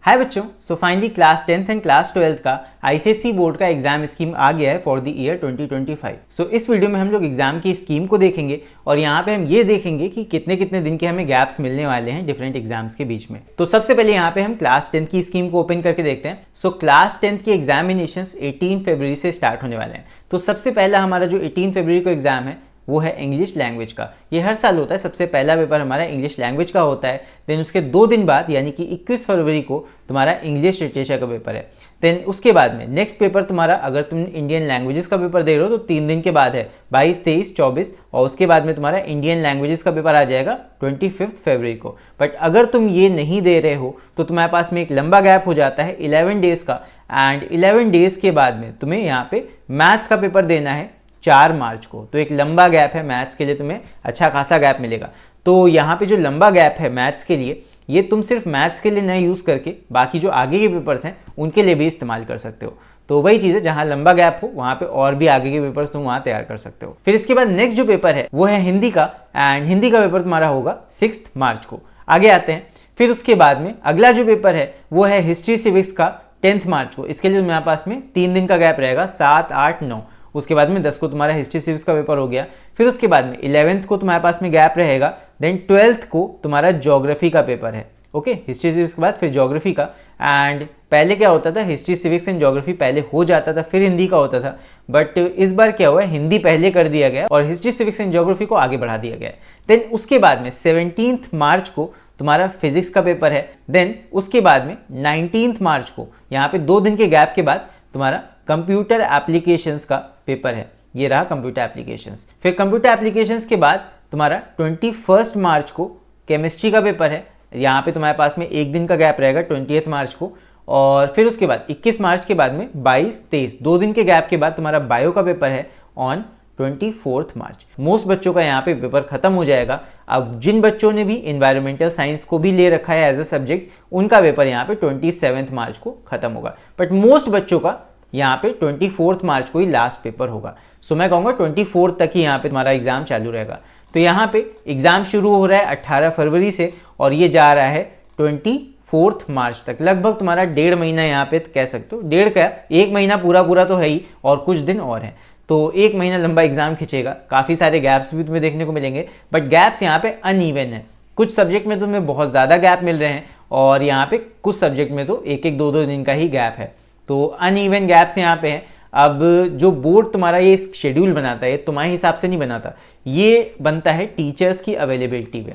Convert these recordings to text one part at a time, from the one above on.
हाय बच्चों, so finally class 10th and class 12th का ICSE board का एग्जाम स्कीम आ गया है फॉर द ईयर 2025। सो इस वीडियो में हम लोग एग्जाम की स्कीम को देखेंगे और यहाँ पे हम ये देखेंगे कि कितने कितने दिन के हमें गैप्स मिलने वाले हैं डिफरेंट एग्जाम्स के बीच में। तो सबसे पहले यहाँ पे हम क्लास 10th की स्कीम को ओपन करके देखते हैं। सो क्लास 10th की एग्जामिनेशन 18 फरवरी से स्टार्ट होने वाले हैं। तो सबसे पहला हमारा जो 18 फरवरी को एग्जाम है वो है इंग्लिश लैंग्वेज का। ये हर साल होता है, सबसे पहला पेपर हमारा इंग्लिश लैंग्वेज का होता है। देन उसके 2 दिन बाद यानी कि 21 फरवरी को तुम्हारा इंग्लिश लिटरेचर का पेपर है। देन उसके बाद में नेक्स्ट पेपर तुम्हारा, अगर तुम इंडियन लैंग्वेजेस का पेपर दे रहे हो तो 3 दिन के बाद है 22, 23, 24 और उसके बाद में तुम्हारा इंडियन लैंग्वेजेस का पेपर आ जाएगा 25 फरवरी को। बट अगर तुम ये नहीं दे रहे हो तो तुम्हारे पास में एक लंबा गैप हो जाता है 11 डेज़ का। एंड 11 डेज़ के बाद में तुम्हें यहाँ पे मैथ्स का पेपर देना है 4 मार्च को। तो एक लंबा गैप है मैथ्स के लिए, तुम्हें अच्छा खासा गैप मिलेगा। तो यहाँ पे जो लंबा गैप है मैथ्स के लिए, ये तुम सिर्फ मैथ्स के लिए न यूज़ करके बाकी जो आगे के पेपर्स हैं उनके लिए भी इस्तेमाल कर सकते हो। तो वही चीज़ है, जहाँ लंबा गैप हो वहाँ पे और भी आगे के पेपर्स तुम वहाँ तैयार कर सकते हो। फिर इसके बाद नेक्स्ट जो पेपर है वो है हिंदी का, एंड हिंदी का पेपर तुम्हारा होगा 6 मार्च को। आगे आते हैं। फिर उसके बाद में अगला जो पेपर है वो है हिस्ट्री सिविक्स का 10 मार्च को। इसके लिए तुम्हारे पास में 3 दिन का गैप रहेगा, 7, 8, 9। उसके बाद में 10 को तुम्हारा हिस्ट्री सिविक्स का पेपर हो गया। फिर उसके बाद में 11th को तुम्हारे पास में गैप रहेगा। देन 12th को तुम्हारा ज्योग्राफी का पेपर है। ओके, हिस्ट्री सिविक्स के बाद फिर ज्योग्राफी का। एंड पहले क्या होता था, हिस्ट्री सिविक्स एंड ज्योग्राफी पहले हो जाता था फिर हिंदी का होता था। बट इस बार क्या हुआ है, हिंदी पहले कर दिया गया और हिस्ट्री सिविक्स एंड ज्योग्राफी को आगे बढ़ा दिया गया। देन उसके बाद में 17 मार्च को तुम्हारा फिजिक्स का पेपर है। देन उसके बाद में 19 मार्च को, यहाँ पे 2 दिन के गैप के बाद तुम्हारा कंप्यूटर एप्लीकेशंस का पेपर है। ये रहा कंप्यूटर एप्लीकेशंस। फिर कंप्यूटर एप्लीकेशंस के बाद तुम्हारा 21 मार्च को केमिस्ट्री का पेपर है। यहाँ पे तुम्हारे पास में 1 दिन का गैप रहेगा 20 मार्च को। और फिर उसके बाद 21 मार्च के बाद में 22, 23 2 दिन के गैप के बाद तुम्हारा बायो का पेपर है ऑन 24 मार्च। मोस्ट बच्चों का यहाँ पे पेपर खत्म हो जाएगा। अब जिन बच्चों ने भी इन्वायरमेंटल साइंस को भी ले रखा है एज अ सब्जेक्ट, उनका पेपर यहाँ पे 27 मार्च को खत्म होगा। बट मोस्ट बच्चों का यहाँ पे 24 मार्च को ही लास्ट पेपर होगा। सो मैं कहूँगा 24 तक ही यहाँ पे तुम्हारा एग्जाम चालू रहेगा। तो यहाँ पे एग्जाम शुरू हो रहा है 18 फरवरी से और ये जा रहा है 24 मार्च तक। लगभग तुम्हारा 1.5 महीना यहाँ पे कह सकते हो, 1.5 का 1 महीना पूरा तो है ही और कुछ दिन और हैं। तो 1 महीना लंबा एग्जाम खिंचेगा। काफ़ी सारे गैप्स भी तुम्हें देखने को मिलेंगे, बट गैप्स यहाँ पे अनइवन है। कुछ सब्जेक्ट में तुम्हें बहुत ज़्यादा गैप मिल रहे हैं और यहाँ पे कुछ सब्जेक्ट में तो 1-1, 2-2 दिन का ही गैप है। तो अनइवन गैप्स यहाँ पे हैं। अब जो बोर्ड तुम्हारा ये शेड्यूल बनाता है, ये तुम्हारे हिसाब से नहीं बनाता, ये बनता है टीचर्स की अवेलेबिलिटी पे।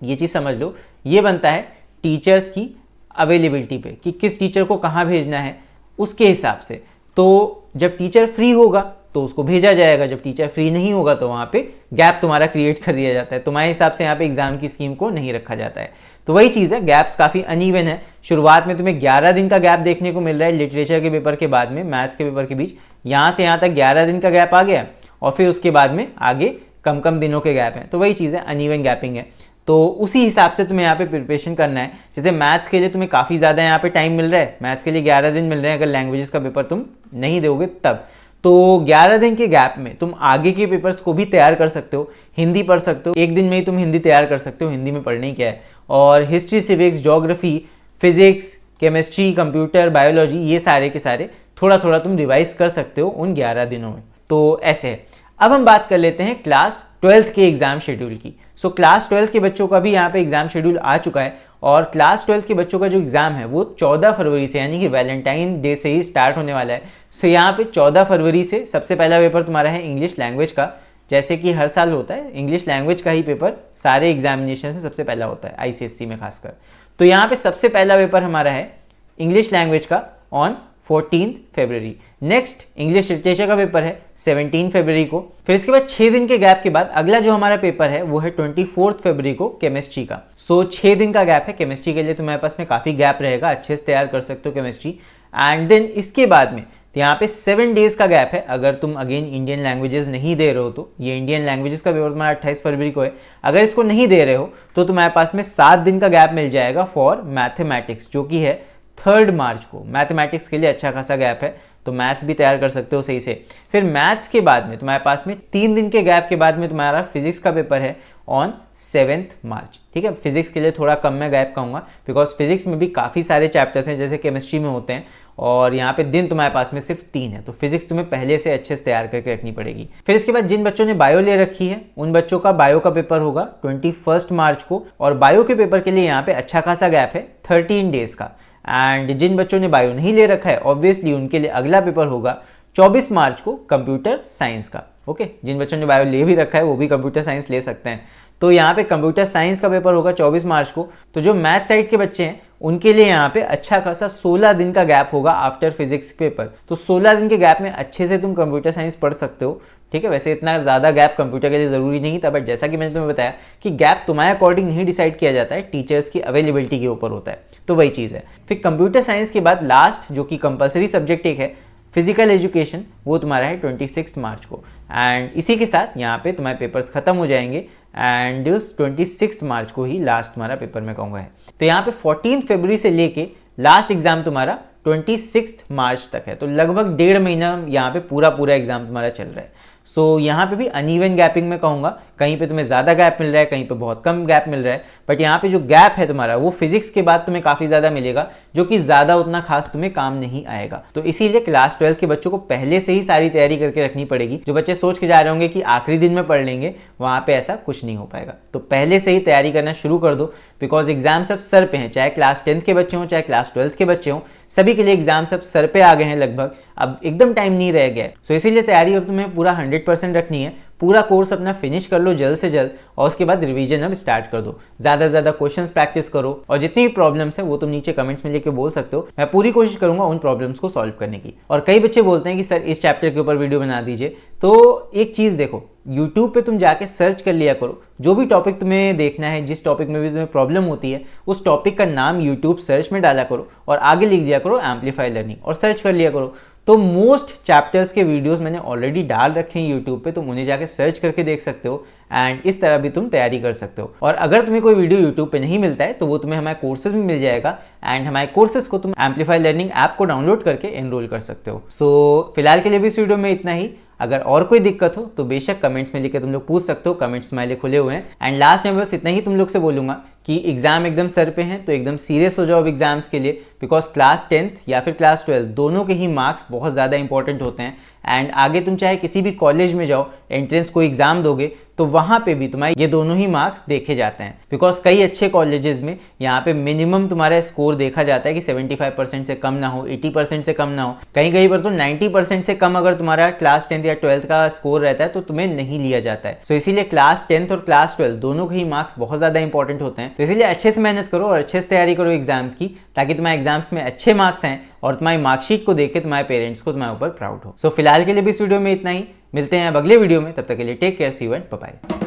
ये चीज़ समझ लो, ये बनता है टीचर्स की अवेलेबिलिटी पे कि किस टीचर को कहाँ भेजना है उसके हिसाब से। तो जब टीचर फ्री होगा तो उसको भेजा जाएगा, जब टीचर फ्री नहीं होगा तो वहाँ पे गैप तुम्हारा क्रिएट कर दिया जाता है। तुम्हारे हिसाब से यहाँ पे एग्जाम की स्कीम को नहीं रखा जाता है। तो वही चीज़ है, गैप्स काफ़ी अनइवन है। शुरुआत में तुम्हें 11 दिन का गैप देखने को मिल रहा है लिटरेचर के पेपर के बाद में मैथ्स के पेपर के बीच। यहाँ से यहाँ तक 11 दिन का गैप आ गया और फिर उसके बाद में आगे कम कम दिनों के गैप हैं। तो वही चीज़ है, अनइवन गैपिंग है। तो उसी हिसाब से तुम्हें यहाँ पे प्रिपरेशन करना है। जैसे मैथ्स के लिए तुम्हें काफ़ी ज़्यादा यहाँ पे टाइम मिल रहा है, मैथ्स के लिए 11 दिन मिल रहे हैं अगर लैंग्वेजेस का पेपर तुम नहीं दोगे तब। तो 11 दिन के गैप में तुम आगे के पेपर्स को भी तैयार कर सकते हो। हिंदी पढ़ सकते हो, 1 दिन में ही तुम हिंदी तैयार कर सकते हो, हिंदी में पढ़ने ही क्या है। और history civics, geography, physics, chemistry, computer, biology, ये सारे के सारे थोड़ा थोड़ा तुम रिवाइज कर सकते हो उन 11 दिनों में। तो ऐसे है। अब हम बात कर लेते हैं क्लास 12th के एग्जाम शेड्यूल की। सो क्लास 12th के बच्चों का भी यहाँ पे एग्जाम शेड्यूल आ चुका है और क्लास 12th के बच्चों का जो एग्जाम है वो 14 फरवरी से यानी कि वैलेंटाइन डे से ही स्टार्ट होने वाला है। सो यहाँ पे 14 फरवरी से सबसे पहला पेपर तुम्हारा है इंग्लिश लैंग्वेज का। जैसे कि हर साल होता है, इंग्लिश लैंग्वेज का ही पेपर सारे एग्जामिनेशन में सबसे पहला होता है, आईसीएसई में खासकर। तो यहाँ पे सबसे पहला पेपर हमारा है इंग्लिश लैंग्वेज का on 14 February. Next English literature का पेपर है 17 फरवरी को। फिर इसके बाद 6 दिन के गैप के बाद अगला जो हमारा पेपर है वो है 24 फरवरी को केमिस्ट्री का। सो 6 दिन का गैप है केमिस्ट्री के लिए, तुम्हारे पास में काफ़ी गैप रहेगा, अच्छे से तैयार कर सकते हो केमिस्ट्री। एंड देन इसके बाद में यहाँ पे 7 डेज़ का गैप है अगर तुम अगेन इंडियन लैंग्वेजेस नहीं दे रहे हो तो। ये इंडियन लैंग्वेजेस का पेपर तुम्हारा 28 फरवरी को है। अगर इसको नहीं दे रहे हो तो तुम्हारे पास में 7 दिन का गैप मिल जाएगा फॉर मैथमेटिक्स, जो कि है 3 मार्च को। मैथमेटिक्स के लिए अच्छा खासा गैप है, तो मैथ्स भी तैयार कर सकते हो सही से। फिर मैथ्स के बाद में तुम्हारे पास में 3 दिन के गैप के बाद में तुम्हारा फिजिक्स का पेपर है ऑन 7th मार्च। ठीक है, फिजिक्स के लिए थोड़ा कम मैं गैप कहूँगा बिकॉज फिजिक्स में भी काफ़ी सारे चैप्टर्स हैं जैसे केमिस्ट्री में होते हैं और यहाँ पे दिन तुम्हारे पास में सिर्फ 3 है, तो फिजिक्स तुम्हें पहले से अच्छे से तैयार करके रखनी पड़ेगी। फिर इसके बाद जिन बच्चों ने बायो ले रखी है उन बच्चों का बायो का पेपर होगा 21 मार्च को, और बायो के पेपर के लिए यहाँ पे अच्छा खासा गैप है 13 डेज का। एंड जिन बच्चों ने बायो नहीं ले रखा है ऑब्वियसली उनके लिए अगला पेपर होगा 24 मार्च को कंप्यूटर साइंस का। ओके, जिन बच्चों ने बायो ले भी रखा है वो भी कंप्यूटर साइंस ले सकते हैं। तो यहाँ पे कंप्यूटर साइंस का पेपर होगा 24 मार्च को। तो जो मैथ साइड के बच्चे हैं उनके लिए यहाँ पे अच्छा खासा 16 दिन का गैप होगा आफ्टर फिजिक्स पेपर। तो 16 दिन के गैप में अच्छे से तुम कंप्यूटर साइंस पढ़ सकते हो। ठीक है, वैसे इतना ज़्यादा गैप कंप्यूटर के लिए ज़रूरी नहीं था, बट जैसा कि मैंने तुम्हें बताया कि गैप तुम्हारे अकॉर्डिंग नहीं डिसाइड किया जाता है, टीचर्स की अवेलेबिलिटी के ऊपर होता है, तो वही चीज़ है। फिर कंप्यूटर साइंस के बाद लास्ट जो कि कंपलसरी सब्जेक्ट एक है फिजिकल एजुकेशन, वो तुम्हारा है 26 मार्च को। एंड इसी के साथ यहाँ पे तुम्हारे पेपर्स खत्म हो जाएंगे एंड 26 मार्च को ही लास्ट तुम्हारा पेपर मैं कहूँगा है। तो यहाँ पे 14 फरवरी से लेके लास्ट एग्जाम तुम्हारा 26 मार्च तक है, तो लगभग 1.5 महीना यहाँ पे पूरा एग्जाम तुम्हारा चल रहा है। सो यहाँ पे भी अनइवन गैपिंग में कहूँगा, कहीं पे तुम्हें ज़्यादा गैप मिल रहा है, कहीं पे बहुत कम गैप मिल रहा है, बट यहाँ पे जो गैप है तुम्हारा वो फिजिक्स के बाद तुम्हें काफ़ी ज़्यादा मिलेगा, जो कि ज़्यादा उतना खास तुम्हें काम नहीं आएगा। तो इसीलिए क्लास 12 के बच्चों को पहले से ही सारी तैयारी करके रखनी पड़ेगी। जो बच्चे सोच के जा रहे होंगे कि आखिरी दिन में पढ़ लेंगे, वहाँ पर ऐसा कुछ नहीं हो पाएगा। तो पहले से ही तैयारी करना शुरू कर दो बिकॉज एग्जाम सब सर पे हैं, चाहे क्लास 10th के बच्चे हों चाहे क्लास 12th के बच्चे हों, सभी के लिए एग्जाम सब सर पे आ गए हैं लगभग, अब एकदम टाइम नहीं रह गया है। सो इसीलिए तैयारी अब तुम्हें पूरा 100% रखनी है। पूरा कोर्स अपना फिनिश कर लो जल्द से जल्द और उसके बाद रिवीजन अब स्टार्ट कर दो। ज़्यादा से ज़्यादा क्वेश्चंस प्रैक्टिस करो और जितनी भी प्रॉब्लम्स है वो तुम नीचे कमेंट्स में लेके बोल सकते हो, मैं पूरी कोशिश करूंगा उन प्रॉब्लम्स को सॉल्व करने की। और कई बच्चे बोलते हैं कि सर इस चैप्टर के ऊपर वीडियो बना दीजिए, तो एक चीज़ देखो, यूट्यूब पे तुम जाके सर्च कर लिया करो, जो भी टॉपिक तुम्हें देखना है, जिस टॉपिक में भी तुम्हें प्रॉब्लम होती है उस टॉपिक का नाम यूट्यूब सर्च में डाला करो और आगे लिख दिया करो एम्पलीफाई लर्निंग और सर्च कर लिया करो। तो मोस्ट चैप्टर्स के वीडियोस मैंने ऑलरेडी डाल रखे हैं यूट्यूब पे, तुम उन्हें जाके सर्च करके देख सकते हो एंड इस तरह भी तुम तैयारी कर सकते हो। और अगर तुम्हें कोई वीडियो यूट्यूब पे नहीं मिलता है तो वो तुम्हें हमारे कोर्सेज में मिल जाएगा एंड हमारे कोर्सेज को तुम एम्पलीफाई लर्निंग ऐप को डाउनलोड करके एनरोल कर सकते हो। सो फिलहाल के लिए भी इस वीडियो में इतना ही। अगर और कोई दिक्कत हो तो बेशक कमेंट्स में लिखकर तुम लोग पूछ सकते हो, कमेंट्स तुम्हारे लिए खुले हुए हैं। एंड लास्ट में बस इतना ही तुम लोग से बोलूँगा कि एग्जाम एकदम सर पे हैं तो एकदम सीरियस हो जाओ अब एग्जाम्स के लिए, बिकॉज क्लास 10th या फिर क्लास 12 दोनों के ही मार्क्स बहुत ज़्यादा इंपॉर्टेंट होते हैं। एंड आगे तुम चाहे किसी भी कॉलेज में जाओ, एंट्रेंस कोई एग्जाम दोगे तो वहाँ पे भी तुम्हारे ये दोनों ही मार्क्स देखे जाते हैं, बिकॉज कई अच्छे कॉलेजेस में यहाँ पे मिनिमम तुम्हारा स्कोर देखा जाता है कि 75% से कम ना हो, 80% से कम ना हो, कहीं कहीं पर तो 90% से कम अगर तुम्हारा क्लास 10th या 12th का स्कोर रहता है तो तुम्हें नहीं लिया जाता है। सो इसीलिए क्लास 10th और क्लास 12 दोनों के ही मार्क्स बहुत ज़्यादा इंपॉर्टेंट होते हैं। तो इसीलिए अच्छे से मेहनत करो और अच्छे से तैयारी करो एग्जाम्स की, ताकि तुम्हारे एग्जाम्स में अच्छे मार्क्स आएँ और तुम्हारी मार्कशीट को देख के तुम्हारे पेरेंट्स को तुम्हारे ऊपर प्राउड हो। सो फिलहाल के लिए भी इस वीडियो में इतना ही, मिलते हैं अब अगले वीडियो में, तब तक के लिए take care, see you and bye bye.